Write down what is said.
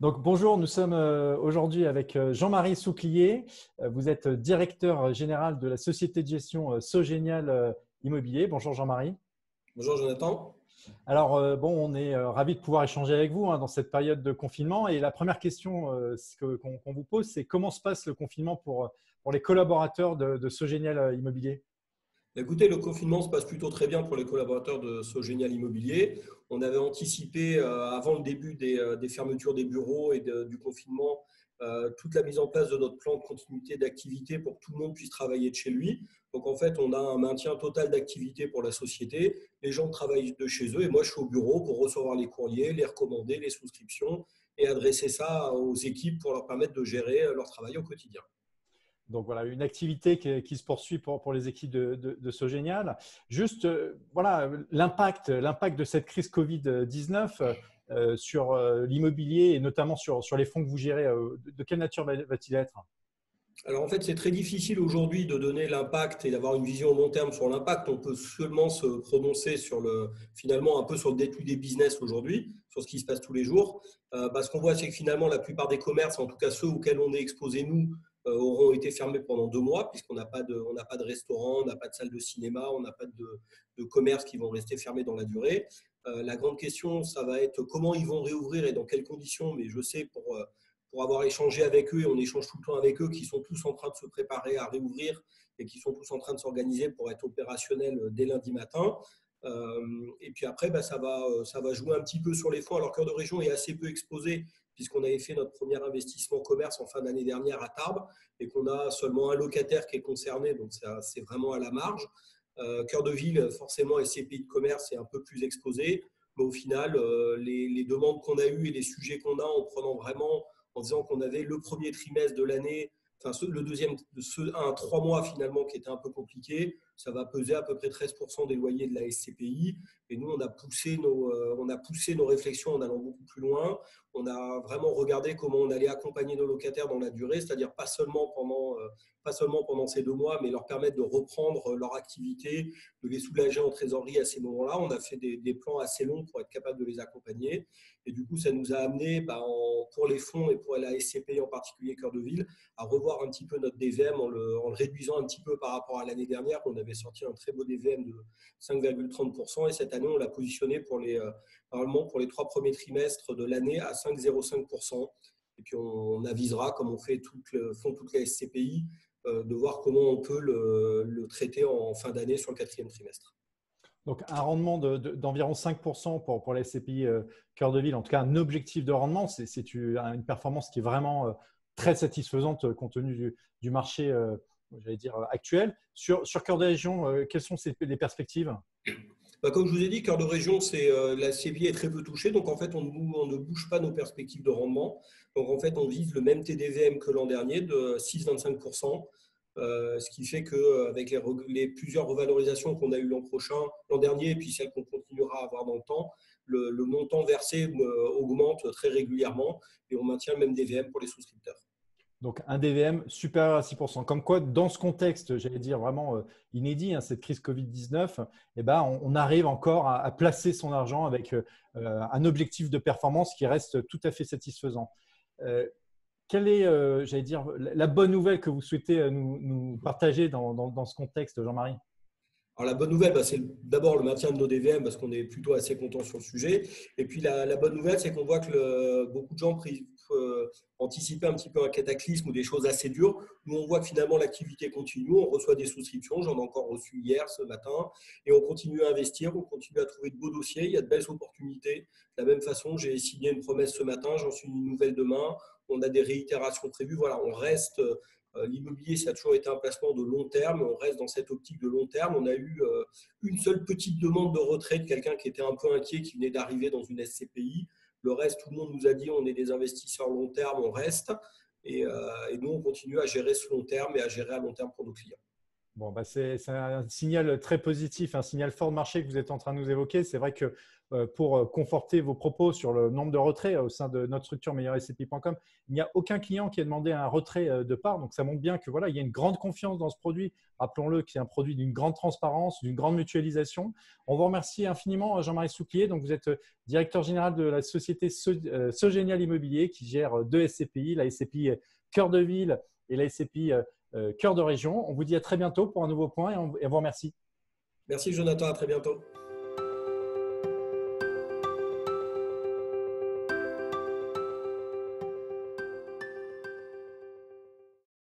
Donc, bonjour, nous sommes aujourd'hui avec Jean-Marie Souclier. Vous êtes directeur général de la société de gestion Sogénial Immobilier. Bonjour Jean-Marie. Bonjour Jonathan. Alors, on est ravis de pouvoir échanger avec vous dans cette période de confinement. Et la première question qu'on vous pose, c'est comment se passe le confinement pour les collaborateurs de Sogénial Immobilier? Écoutez, le confinement se passe plutôt très bien pour les collaborateurs de Sogénial Immobilier. On avait anticipé avant le début des fermetures des bureaux et du confinement toute la mise en place de notre plan de continuité d'activité pour que tout le monde puisse travailler de chez lui. Donc en fait, on a un maintien total d'activité pour la société. Les gens travaillent de chez eux et moi je suis au bureau pour recevoir les courriers, les recommander, les souscriptions et adresser ça aux équipes pour leur permettre de gérer leur travail au quotidien. Donc voilà, une activité qui se poursuit pour les équipes de Sogénial. Juste, voilà, l'impact de cette crise Covid-19 sur l'immobilier et notamment sur les fonds que vous gérez, de quelle nature va-t-il être? Alors en fait, c'est très difficile aujourd'hui de donner l'impact et d'avoir une vision long terme sur l'impact. On peut seulement se prononcer finalement un peu sur le day-to-day business aujourd'hui, sur ce qui se passe tous les jours. Ce qu'on voit, c'est que finalement, la plupart des commerces, en tout cas ceux auxquels on est exposé nous, auront été fermés pendant 2 mois, puisqu'on n'a pas de restaurant, on n'a pas de salle de cinéma, on n'a pas de commerces qui vont rester fermés dans la durée. La grande question, ça va être comment ils vont réouvrir et dans quelles conditions. Mais je sais pour avoir échangé avec eux, et on échange tout le temps avec eux, qui sont tous en train de se préparer à réouvrir et qui sont tous en train de s'organiser pour être opérationnels dès lundi matin. Et puis après, ça va jouer un petit peu sur les fonds. Alors, Cœur de Région est assez peu exposé puisqu'on avait fait notre premier investissement commerce en fin d'année dernière à Tarbes et qu'on a seulement un locataire qui est concerné, donc c'est vraiment à la marge. Cœur de Ville, forcément, SCPI de commerce est un peu plus exposé. Mais au final, les demandes qu'on a eues et les sujets qu'on a en prenant vraiment en disant qu'on avait le premier trimestre de l'année, le deuxième, 3 mois finalement qui était un peu compliqué, ça va peser à peu près 13% des loyers de la SCPI. Et nous, on a poussé nos réflexions en allant beaucoup plus loin. On a vraiment regardé comment on allait accompagner nos locataires dans la durée, c'est-à-dire pas seulement pendant ces 2 mois, mais leur permettre de reprendre leur activité, de les soulager en trésorerie à ces moments-là. On a fait des plans assez longs pour être capable de les accompagner. Et du coup, ça nous a amené, pour les fonds et pour la SCPI en particulier Cœur de Ville, à revoir un petit peu notre DVM en le réduisant un petit peu par rapport à l'année dernière. On avait sorti un très beau DVM de 5,30% et cette année, on l'a positionné normalement pour les 3 premiers trimestres de l'année à 5,05%. Et puis, on avisera, comme on fait font toute la SCPI, de voir comment on peut le traiter en fin d'année sur le quatrième trimestre. Donc, un rendement d'environ 5% pour la SCPI Cœur de Ville, en tout cas un objectif de rendement, c'est une performance qui est vraiment très satisfaisante compte tenu du marché j'allais dire, actuel. Sur Cœur de Région, quelles sont les perspectives? Comme je vous ai dit, Cœur de Région, la CPI est très peu touchée. Donc, en fait, on ne bouge pas nos perspectives de rendement. Donc, en fait, on vise le même TDVM que l'an dernier de 6,25%. Ce qui fait qu'avec les plusieurs revalorisations qu'on a eues l'an dernier, et puis celles qu'on continuera à avoir dans le temps, le montant versé augmente très régulièrement et on maintient le même DVM pour les souscripteurs. Donc, un DVM supérieur à 6%. Comme quoi, dans ce contexte, j'allais dire vraiment inédit, cette crise Covid-19, on arrive encore à placer son argent avec un objectif de performance qui reste tout à fait satisfaisant. Quelle est, j'allais dire, la bonne nouvelle que vous souhaitez nous partager dans ce contexte, Jean-Marie? Alors la bonne nouvelle, c'est d'abord le maintien de nos DVM parce qu'on est plutôt assez content sur le sujet. Et puis la bonne nouvelle, c'est qu'on voit que beaucoup de gens anticipaient un petit peu un cataclysme ou des choses assez dures. Nous, on voit que finalement l'activité continue, on reçoit des souscriptions, j'en ai encore reçu hier, ce matin, et on continue à investir, on continue à trouver de beaux dossiers, il y a de belles opportunités. De la même façon, j'ai signé une promesse ce matin, j'en suis une nouvelle demain, on a des réitérations prévues. Voilà, on reste. L'immobilier, ça a toujours été un placement de long terme. On reste dans cette optique de long terme. On a eu une seule petite demande de retrait de quelqu'un qui était un peu inquiet, qui venait d'arriver dans une SCPI. Le reste, tout le monde nous a dit on est des investisseurs long terme, on reste. Et nous, on continue à gérer ce long terme et à gérer à long terme pour nos clients. Bon, bah c'est un signal très positif, un signal fort de marché que vous êtes en train de nous évoquer. C'est vrai que pour conforter vos propos sur le nombre de retraits au sein de notre structure meilleurscpi.com, il n'y a aucun client qui a demandé un retrait de part. Donc, ça montre bien que voilà, il y a une grande confiance dans ce produit. Rappelons-le que c'est un produit d'une grande transparence, d'une grande mutualisation. On vous remercie infiniment, Jean-Marie Souclier. Donc, vous êtes directeur général de la société Sogénial Immobilier qui gère deux SCPI, la SCPI Cœur de Ville et la SCPI Cœur de Région. On vous dit à très bientôt pour un nouveau point et on vous remercie. Merci Jonathan, à très bientôt.